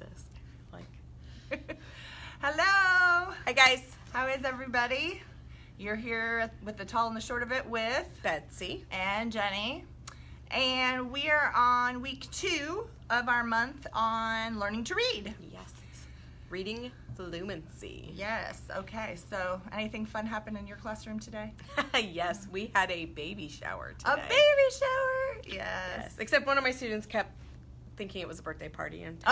this. Like, hello. Hi guys. How is everybody? You're here with the tall and the short of it with Betsy and Jenny. And we are on week 2 of our month on learning to read. Yes, it's reading fluency. Yes, okay. So anything fun happened in your classroom today? Yes, we had a baby shower today. A baby shower? Yes. Except one of my students kept thinking it was a birthday party and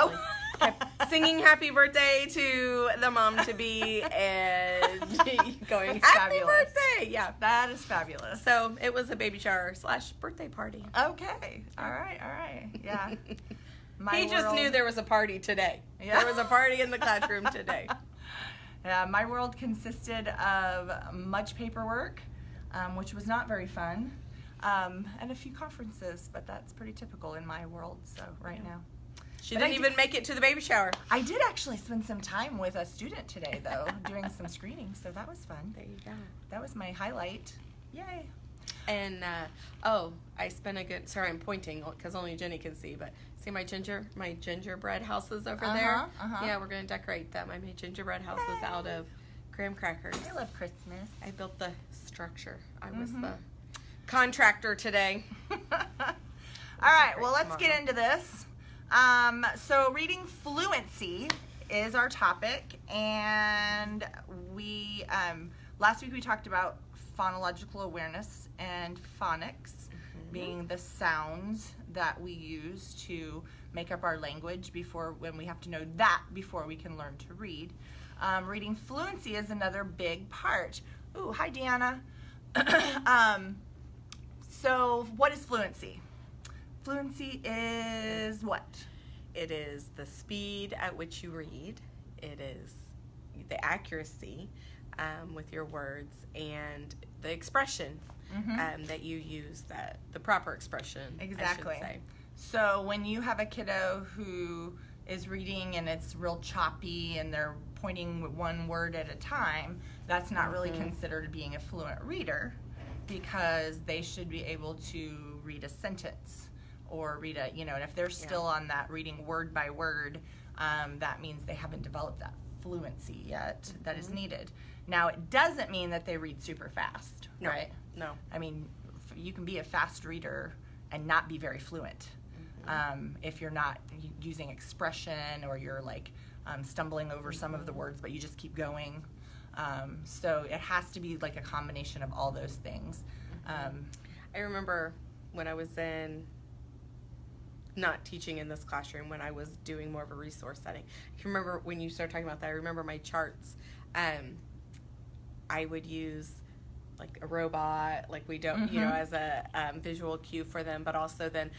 kept singing happy birthday to the mom-to-be and going, That's happy fabulous. birthday! Yeah. That is fabulous. So it was a baby shower / birthday party. Okay. All right. Yeah. He just knew there was a party today. Yeah. There was a party in the classroom today. Yeah, my world consisted of much paperwork, which was not very fun, and a few conferences, but that's pretty typical in my world, so now. She didn't even make it to the baby shower. I did actually spend some time with a student today, though, doing some screenings, so that was fun. There you go. That was my highlight. Yay. And, I spent a good, sorry, I'm pointing because only Jenny can see, but see my gingerbread houses over there? Yeah, we're going to decorate them. I made gingerbread houses out of graham crackers. I love Christmas. I built the structure. I was the contractor today. All right, well, let's get into this. So reading fluency is our topic, and we, last week we talked about phonological awareness and phonics being the sounds that we use to make up our language when we have to know that before we can learn to read. Reading fluency is another big part. Ooh, hi Deanna. So what is fluency? Fluency is what? It is the speed at which you read. It is the accuracy with your words and the expression that you use, the proper expression. Exactly. I should say. So when you have a kiddo who is reading and it's real choppy and they're pointing one word at a time, that's not really considered being a fluent reader, because they should be able to read a sentence or read and if they're still on that reading word by word, that means they haven't developed that fluency yet that is needed. Now, it doesn't mean that they read super fast, right? No. I mean, you can be a fast reader and not be very fluent if you're not using expression or you're stumbling over some of the words, but you just keep going. So it has to be like a combination of all those things. I remember when I was not teaching in this classroom, when I was doing more of a resource setting. I can remember when you started talking about that, I remember my charts. I would use like a robot, like we don't, as a visual cue for them, but also then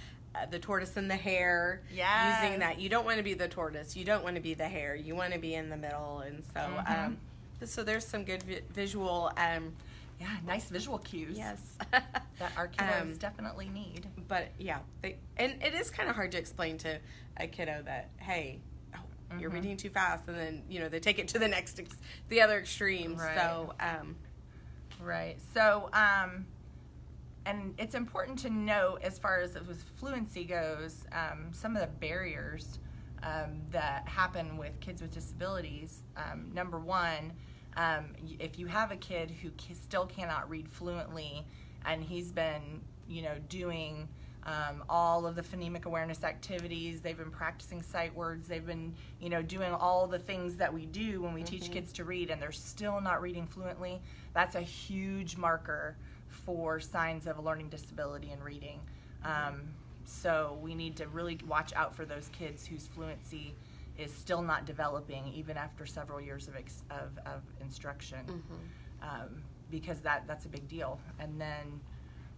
the tortoise and the hare, using that. You don't want to be the tortoise, you don't want to be the hare, you want to be in the middle, and so so there's some good visual nice visual cues. Yes. That our kiddos definitely need. But yeah, and it is kind of hard to explain to a kiddo that, hey, you're reading too fast, and then they take it to the other extreme. Right. So right. So and it's important to note, as far as with fluency goes, some of the barriers that happen with kids with disabilities. Number one, if you have a kid who still cannot read fluently, and he's been, doing all of the phonemic awareness activities, they've been practicing sight words, they've been, doing all the things that we do when we teach kids to read, and they're still not reading fluently, that's a huge marker for signs of a learning disability in reading. So we need to really watch out for those kids whose fluency is still not developing even after several years of instruction, because that's a big deal. And then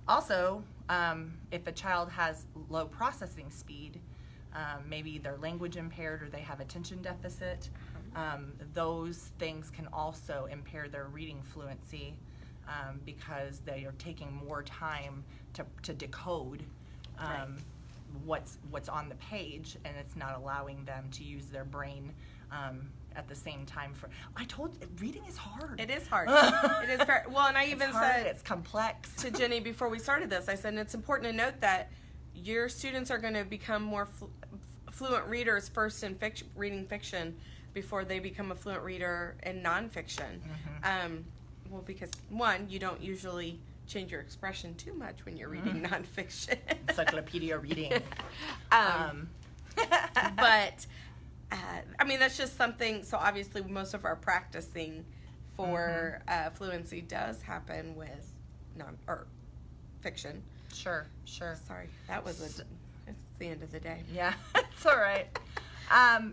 also, if a child has low processing speed, maybe they're language impaired or they have attention deficit, those things can also impair their reading fluency, because they are taking more time to decode what's on the page, and it's not allowing them to use their brain at the same time. Reading is hard. It is hard. It is very, well, and I even said it's complex to Jenny before we started this. I said, and it's important to note that your students are going to become more fluent readers first in reading fiction before they become a fluent reader in nonfiction. Well, because one, you don't usually change your expression too much when you're reading nonfiction. Encyclopedia reading. But I mean, that's just something. So obviously, most of our practicing for fluency does happen with fiction. Sure. Sorry, that was it's the end of the day. Yeah, it's all right.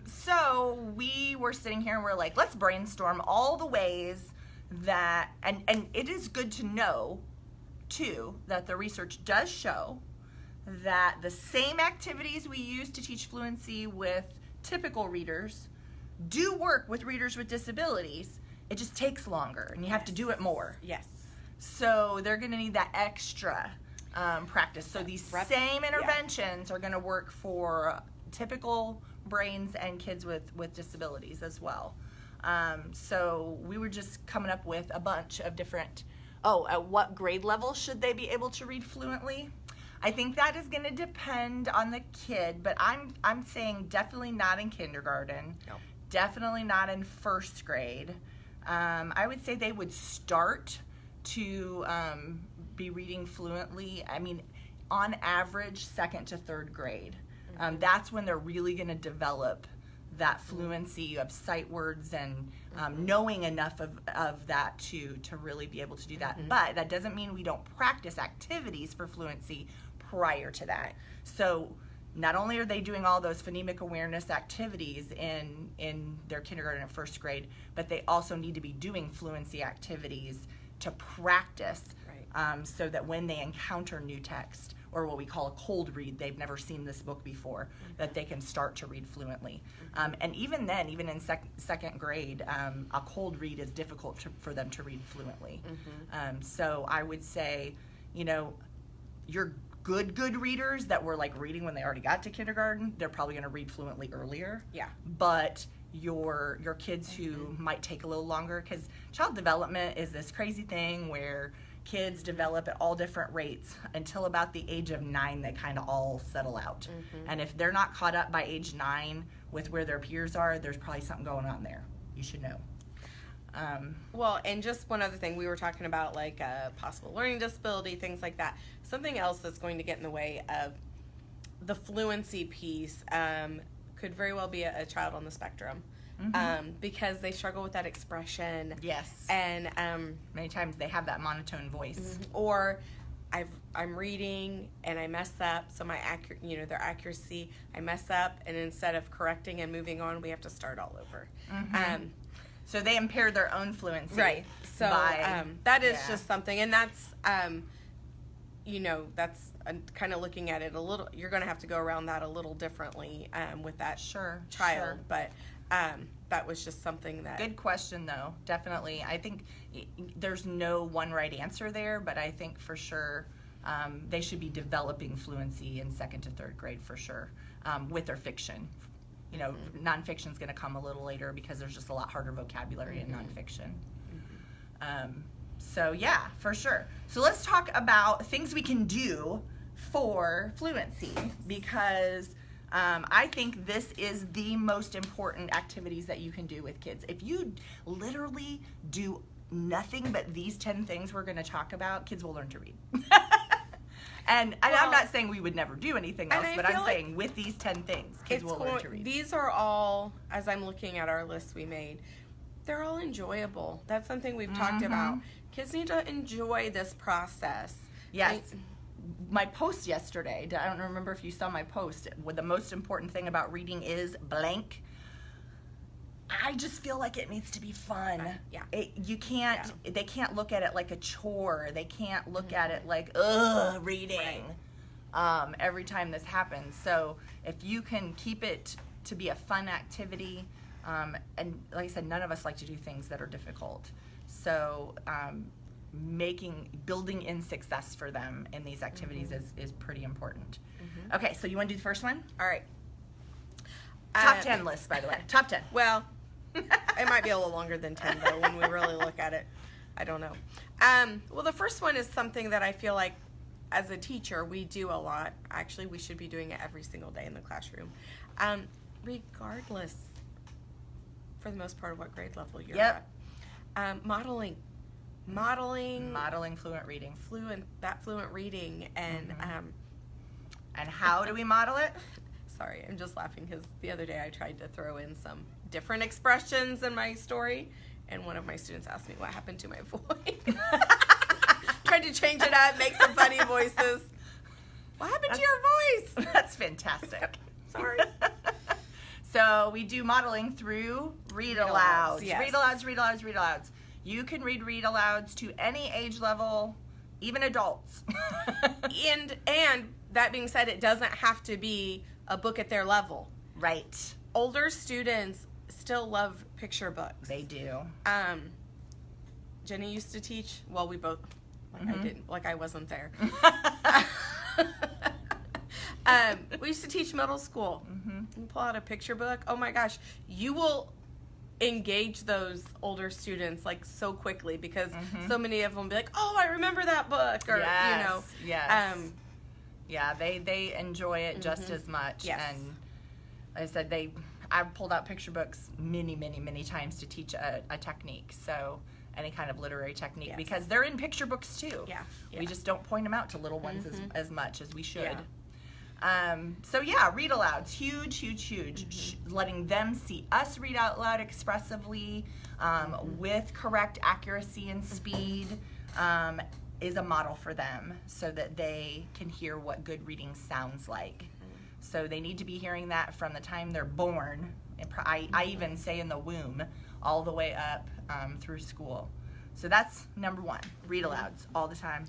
So we were sitting here and we're like, let's brainstorm all the ways that, and it is good to know, too, that the research does show that the same activities we use to teach fluency with typical readers do work with readers with disabilities. It just takes longer, and you have to do it more. Yes. So they're going to need that extra practice. So these same interventions are going to work for typical brains and kids with disabilities as well. So we were just coming up with a bunch of different, at what grade level should they be able to read fluently? I think that is going to depend on the kid, but I'm saying definitely not in kindergarten. No. Definitely not in first grade. I would say they would start to be reading fluently, I mean, on average, second to third grade. That's when they're really going to develop that fluency of sight words and knowing enough of that to really be able to do that. But that doesn't mean we don't practice activities for fluency prior to that. So not only are they doing all those phonemic awareness activities in their kindergarten and first grade, but they also need to be doing fluency activities to practice, so that when they encounter new text, or what we call a cold read, they've never seen this book before, that they can start to read fluently. And even then, even in second grade, a cold read is difficult for them to read fluently. So I would say, your good readers that were like reading when they already got to kindergarten, they're probably going to read fluently earlier. Yeah. But your kids who might take a little longer, because child development is this crazy thing where kids develop at all different rates until about the age of 9. They kind of all settle out. And if they're not caught up by age 9 with where their peers are, there's probably something going on there. You should know. Well, and just one other thing, we were talking about like possible learning disability, things like that. Something else that's going to get in the way of the fluency piece could very well be a child on the spectrum. Because they struggle with that expression. Yes. And many times they have that monotone voice. Or I'm reading and I mess up, so their accuracy, I mess up, and instead of correcting and moving on, we have to start all over. So they impair their own fluency. Right. So that is just something, and that's that's kind of looking at it a little. You're going to have to go around that a little differently with that child, but. That was just something that... Good question, though. Definitely. I think there's no one right answer there, but I think for sure they should be developing fluency in second to third grade for sure with their fiction. Nonfiction's going to come a little later because there's just a lot harder vocabulary in nonfiction. So, yeah, for sure. So let's talk about things we can do for fluency, because... I think this is the most important activities that you can do with kids. If you literally do nothing but these 10 things we're going to talk about, kids will learn to read. And I'm not saying we would never do anything else, but I'm saying with these 10 things, kids will learn to read. These are all, as I'm looking at our list we made, they're all enjoyable. That's something we've talked about. Kids need to enjoy this process. Yes. My post yesterday, I don't remember if you saw my post, what the most important thing about reading is blank. I just feel like it needs to be fun. They can't look at it like a chore. They can't look at it like, reading. Every time this happens. So if you can keep it to be a fun activity, and like I said, none of us like to do things that are difficult. So, building in success for them in these activities is pretty important. Okay, so you want to do the first one? All right. Top 10 list, by the way. Top 10. Well, it might be a little longer than 10, though, when we really look at it. I don't know. Well, the first one is something that I feel like as a teacher we do a lot. Actually, we should be doing it every single day in the classroom. Regardless, for the most part, of what grade level you're Yep. at. Modeling fluent reading. Fluent reading, and And how do we model it? Sorry, I'm just laughing because the other day I tried to throw in some different expressions in my story, and one of my students asked me what happened to my voice. Tried to change it up, make some funny voices. What happened to your voice? That's fantastic. Sorry. So we do modeling through read-alouds. Yes. Read-alouds. You can read read-alouds to any age level, even adults. and that being said, it doesn't have to be a book at their level. Right. Older students still love picture books. They do. Jenny used to teach. Well, we both. I wasn't there. We used to teach middle school. You pull out a picture book. Oh my gosh, you will engage those older students like so quickly because so many of them be like, "Oh, I remember that book," or Yes. Yeah, they enjoy it just as much. Yes. And like I said, I've pulled out picture books many times to teach a technique. So any kind of literary technique, because they're in picture books too. Yeah. We just don't point them out to little ones as much as we should. Yeah. So read alouds, huge. Letting them see us read out loud expressively, with correct accuracy and speed, is a model for them so that they can hear what good reading sounds like. So they need to be hearing that from the time they're born. I even say in the womb, all the way up through school. So that's number one, read alouds all the time.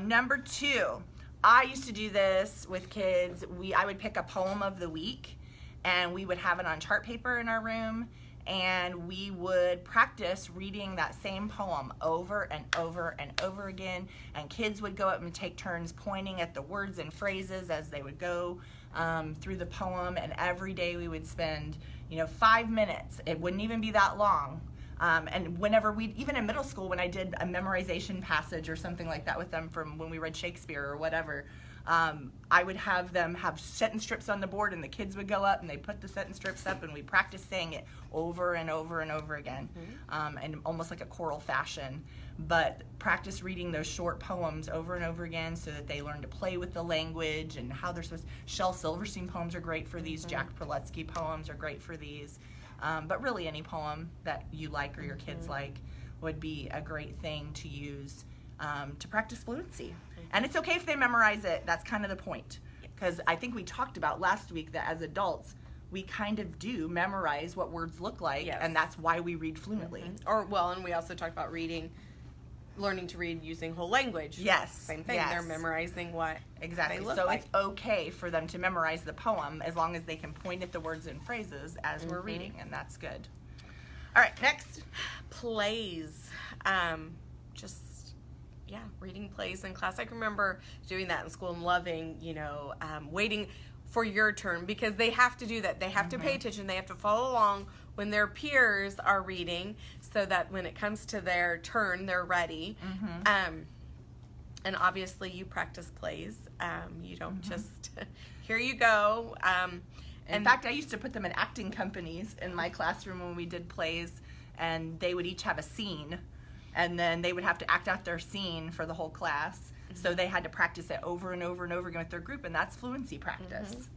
Number two, I used to do this with kids. I would pick a poem of the week, and we would have it on chart paper in our room, and we would practice reading that same poem over and over again, and kids would go up and take turns pointing at the words and phrases as they would go through the poem, and every day we would spend 5 minutes. It wouldn't even be that long. And whenever even in middle school, when I did a memorization passage or something like that with them from when we read Shakespeare or whatever, I would have them have sentence strips on the board, and the kids would go up and they put the sentence strips up, and we practice saying it over and over and over again, in almost like a choral fashion. But practice reading those short poems over and over again so that they learn to play with the language and how they're supposed to. Shel Silverstein poems are great for these. Jack Prelutsky poems are great for these. But really any poem that you like or your kids like would be a great thing to use to practice fluency. And it's okay if they memorize it. That's kind of the point. Because I think we talked about last week that as adults, we kind of do memorize what words look like, and that's why we read fluently. And we also talked about learning to read using whole language. Yes. Same thing. Yes. They're memorizing what exactly. they look so like. It's okay for them to memorize the poem as long as they can point at the words and phrases as we're reading, and that's good. All right, next. Plays. Reading plays in class. I can remember doing that in school and loving, waiting for your turn, because they have to do that. They have to pay attention. They have to follow along when their peers are reading so that when it comes to their turn, they're ready. And obviously you practice plays. You don't just, here you go. In fact, I used to put them in acting companies in my classroom when we did plays, and they would each have a scene, and then they would have to act out their scene for the whole class. So they had to practice it over and over and over again with their group, and that's fluency practice.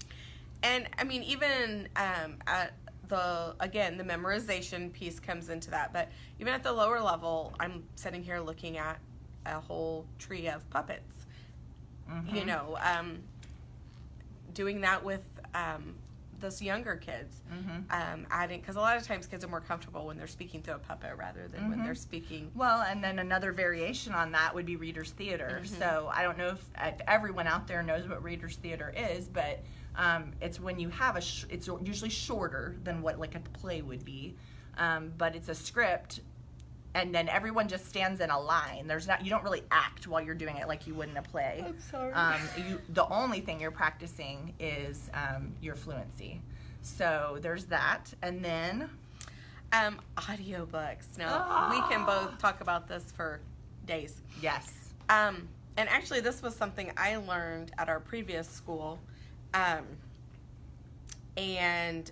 And I mean, even at the memorization piece comes into that, but even at the lower level, I'm sitting here looking at a whole tree of puppets. Doing that with those younger kids, adding, because a lot of times kids are more comfortable when they're speaking to a puppet rather than when they're speaking. Well, and then another variation on that would be reader's theater. So I don't know if everyone out there knows what reader's theater is, but it's when you have it's usually shorter than what like a play would be, but it's a script, and then everyone just stands in a line. You don't really act while you're doing it like you would in a play. I'm sorry. The only thing you're practicing is your fluency. So there's that, and then audiobooks. Now we can both talk about this for days. Yes. And actually, this was something I learned at our previous school. And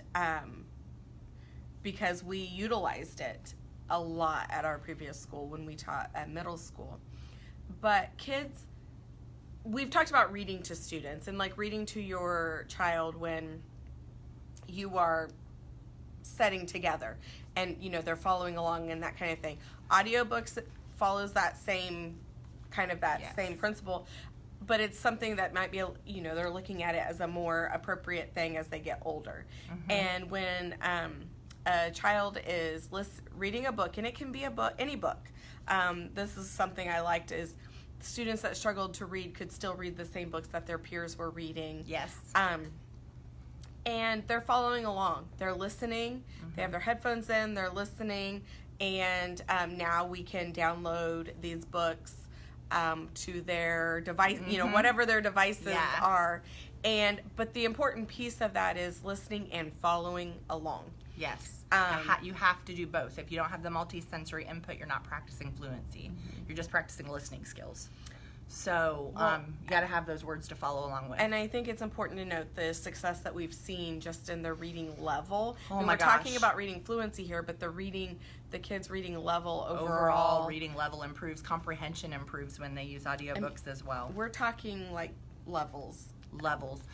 because we utilized it a lot at our previous school when we taught at middle school. But kids, we've talked about reading to students and like reading to your child when you are setting together and, you know, they're following along and that kind of thing. Audiobooks follows that same kind of that same principle, but it's something that might be, you know, they're looking at it as a more appropriate thing as they get older. And when a child is reading a book, and it can be a book, any book. This is something I liked is students that struggled to read could still read the same books that their peers were reading. Yes. And they're following along. They're listening. They have their headphones in. They're listening. And now we can download these books to their device, you know, whatever their devices are. But the important piece of that is listening and following along. Yes. You have to do both. If you don't have the multi-sensory input, you're not practicing fluency. You're just practicing listening skills. So you got to have those words to follow along with. And I think it's important to note the success that we've seen just in the reading level. Oh we're talking about reading fluency here, but the kids' reading level overall reading level improves. Comprehension improves when they use audiobooks as well. We're talking like levels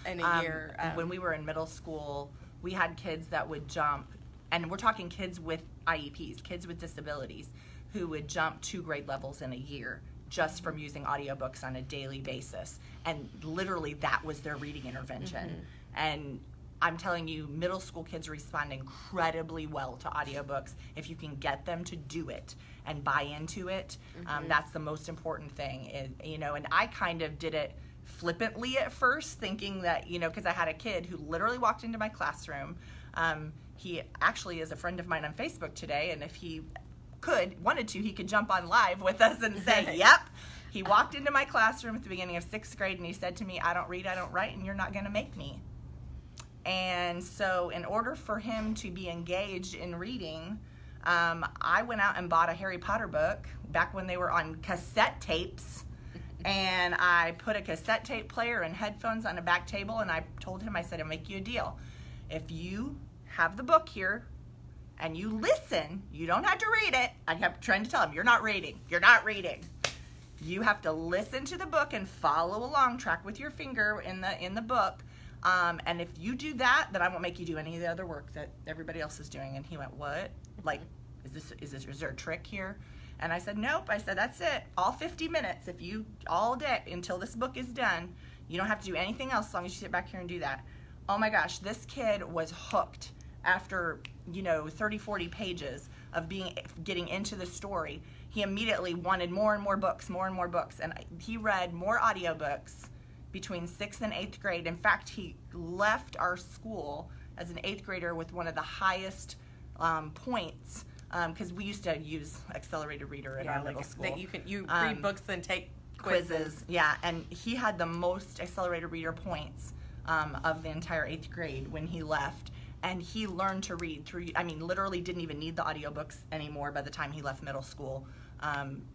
in a year. When we were in middle school, we had kids that would jump, and we're talking kids with IEPs, kids with disabilities, who would jump 2 grade levels in a year just from using audiobooks on a daily basis. And literally that was their reading intervention. And I'm telling you, middle school kids respond incredibly well to audiobooks if you can get them to do it and buy into it. That's the most important thing, you know, and I kind of did it flippantly at first, thinking that, you know, because I had a kid who literally walked into my classroom. He actually is a friend of mine on Facebook today, and if he wanted to, he could jump on live with us and say, yep. He walked into my classroom at the beginning of 6th grade, and he said to me, I don't read, I don't write, and you're not going to make me. And so in order for him to be engaged in reading, I went out and bought a Harry Potter book back when they were on cassette tapes. And I put a cassette tape player and headphones on a back table, and I told him, I said, I'll make you a deal. If you have the book here and you listen, you don't have to read it. I kept trying to tell him, you're not reading. You're not reading. You have to listen to the book and follow along, track with your finger in the book. And if you do that, then I won't make you do any of the other work that everybody else is doing. And he went, what? Like, is there a trick here? And I said, nope. I said, that's it. All 50 minutes, all day until this book is done, you don't have to do anything else as long as you sit back here and do that. Oh my gosh, this kid was hooked after, 30, 40 pages of getting into the story. He immediately wanted more and more books. And he read more audiobooks between 6th and 8th grade. In fact, he left our school as an 8th grader with one of the highest points, because we used to use accelerated reader in our middle school. You read books and take quizzes. Yeah, and he had the most accelerated reader points of the entire 8th grade when he left. And he learned to read literally didn't even need the audiobooks anymore by the time he left middle school.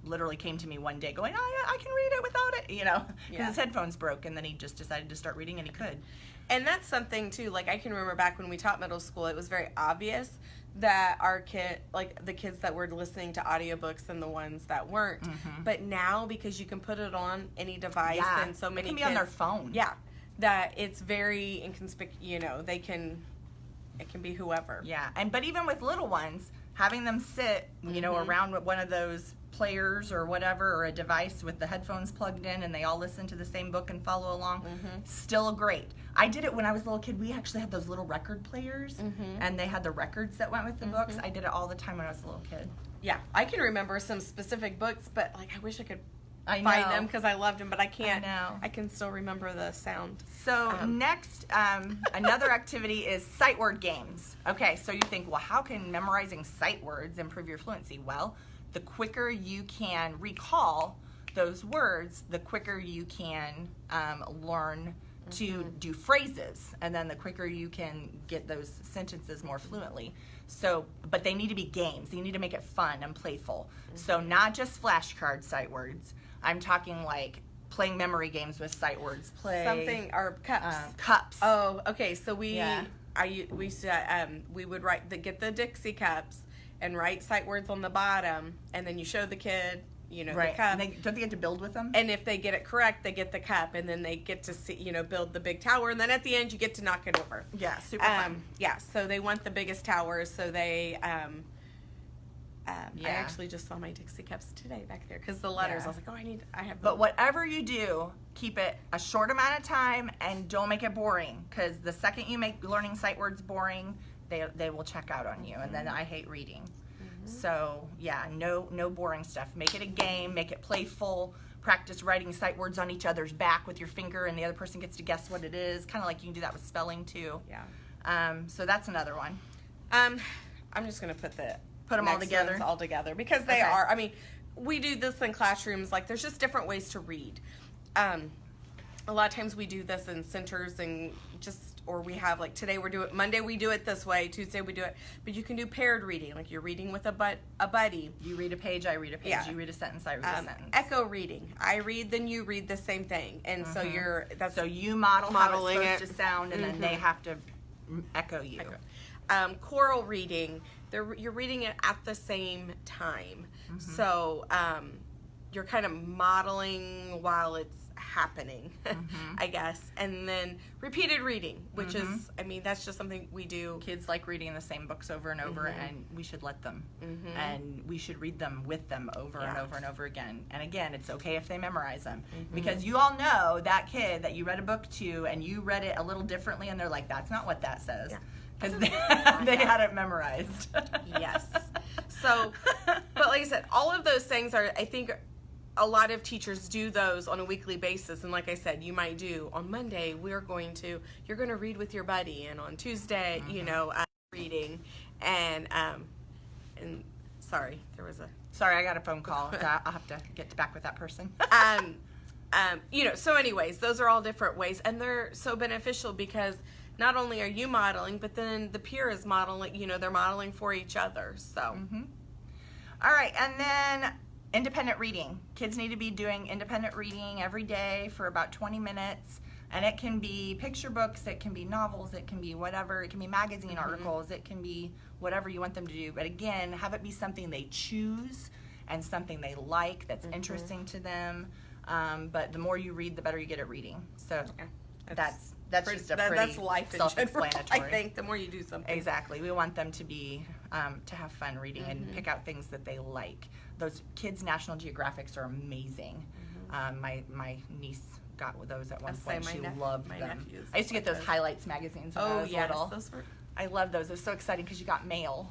Literally came to me one day going, I can read it without it, because his headphones broke, and then he just decided to start reading, and he could. And that's something, too, like I can remember back when we taught middle school, it was very obvious that our the kids that were listening to audiobooks and the ones that weren't. But now, because you can put it on any device, and so many kids, it can be on their phone. Yeah, that it's very inconspicuous, it can be whoever. Yeah, but even with little ones, having them sit, around one of those players or whatever, or a device with the headphones plugged in, and they all listen to the same book and follow along, still great. I did it when I was a little kid. We actually had those little record players, and they had the records that went with the books. I did it all the time when I was a little kid. Yeah, I can remember some specific books, but I wish I could find them because I loved them, but I can't. I can still remember the sound. So next, another activity is Sightword Games. Okay, so you think, well, how can memorizing sight words improve your fluency? Well, the quicker you can recall those words, the quicker you can learn to do phrases, and then the quicker you can get those sentences more fluently. So, but they need to be games. You need to make it fun and playful. So not just flashcard sight words. I'm talking like playing memory games with sight words. Play something or cups. Cups. Oh, okay. So we would get the Dixie cups and write sight words on the bottom, and then you show the kid, the cup. And don't they get to build with them? And if they get it correct, they get the cup, and then they get to see, build the big tower, and then at the end you get to knock it over. Yeah, super fun. Yeah, so they want the biggest towers, so they. I actually just saw my Dixie cups today back there because the letters. I was like, I have. But whatever you do, keep it a short amount of time and don't make it boring. Because the second you make learning sight words boring, they will check out on you. And then I hate reading. So no boring stuff. Make it a game. Make it playful. Practice writing sight words on each other's back with your finger, and the other person gets to guess what it is. Kind of like you can do that with spelling too. Yeah. So that's another one. I'm just gonna put them all together because they are. I mean, we do this in classrooms. Like, there's just different ways to read. A lot of times we do this in centers and or we have, like, today Monday we do it this way, Tuesday we do it, but you can do paired reading. Like, you're reading with a buddy. You read a page, I read a page. You read a sentence, I read a sentence. Echo reading. I read, then you read the same thing, and so so you model how it's supposed to sound, and then they have to echo you. Choral reading. You're reading it at the same time. So you're kind of modeling while it's happening, I guess. And then repeated reading, which is, that's just something we do. Kids like reading the same books over and over, and we should let them. And we should read them with them over and over and over again. And again, it's okay if they memorize them. Because you all know that kid that you read a book to, and you read it a little differently, and they're like, that's not what that says. Yeah. Because they had it memorized. Yes. So, but like I said, all of those things are, I think, a lot of teachers do those on a weekly basis. And like I said, you might do, on Monday, you're going to read with your buddy. And on Tuesday, reading. And sorry, Sorry, I got a phone call. I'll have to get back with that person. So anyways, those are all different ways. And they're so beneficial because not only are you modeling, but then the peer is modeling, they're modeling for each other. So. All right, and then independent reading. Kids need to be doing independent reading every day for about 20 minutes. And it can be picture books, it can be novels, it can be whatever, it can be magazine articles, it can be whatever you want them to do. But again, have it be something they choose and something they like that's interesting to them. But the more you read, the better you get at reading. So that's just a pretty that's life self-explanatory. I think the more you do something. Exactly. We want them to be to have fun reading and pick out things that they like. Those kids' National Geographics are amazing. My niece got those at one point. She loved them. I used to get those highlights magazines when I was little. I love those. It was so exciting because you got mail.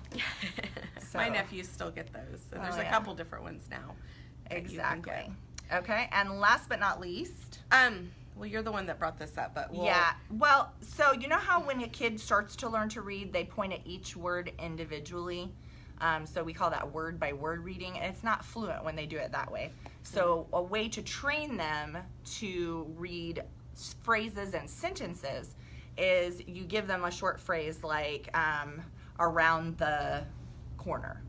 So. My nephews still get those. So there's a couple different ones now. Exactly. Okay, and last but not least. Well, you're the one that brought this up, but well, so you know how when a kid starts to learn to read, they point at each word individually? So we call that word by word reading, and it's not fluent when they do it that way. So a way to train them to read phrases and sentences is you give them a short phrase like around the corner.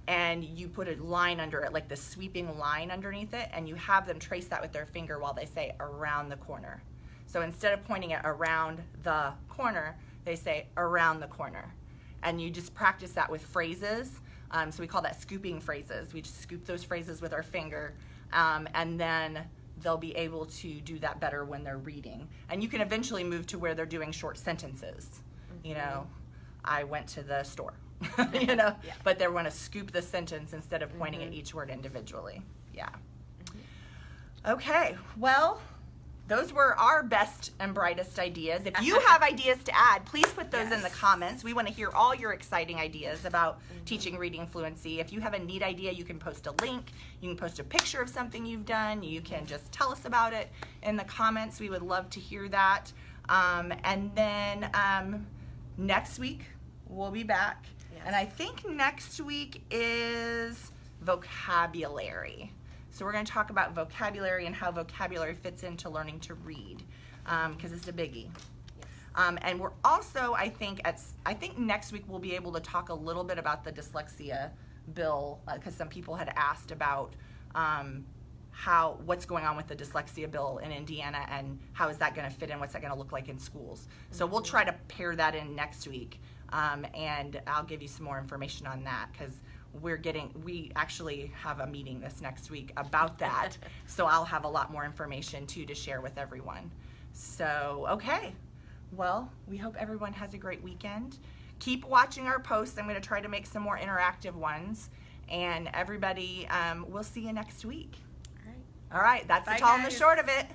And you put a line under it, like the sweeping line underneath it, and you have them trace that with their finger while they say around the corner. So instead of pointing it around the corner, they say around the corner. And you just practice that with phrases. So we call that scooping phrases. We just scoop those phrases with our finger, and then they'll be able to do that better when they're reading. And you can eventually move to where they're doing short sentences. You know, I went to the store. But they want to scoop the sentence instead of pointing at each word individually. Okay, well, those were our best and brightest ideas. If you have ideas to add, please put those in the comments. We want to hear all your exciting ideas about teaching reading fluency. If you have a neat idea, you can post a link. You can post a picture of something you've done. You can just tell us about it in the comments. We would love to hear that. And then next week, we'll be back. And I think next week is vocabulary. So we're going to talk about vocabulary and how vocabulary fits into learning to read, because it's a biggie. And we're also, I think next week we'll be able to talk a little bit about the dyslexia bill, because some people had asked about what's going on with the dyslexia bill in Indiana and how is that going to fit in, what's that going to look like in schools. So we'll try to pair that in next week, and I'll give you some more information on that, because we actually have a meeting this next week about that. So I'll have a lot more information too to share with everyone. So, okay. Well, we hope everyone has a great weekend. Keep watching our posts. I'm going to try to make some more interactive ones. And everybody, we'll see you next week. All right. That's the tall and the short of it.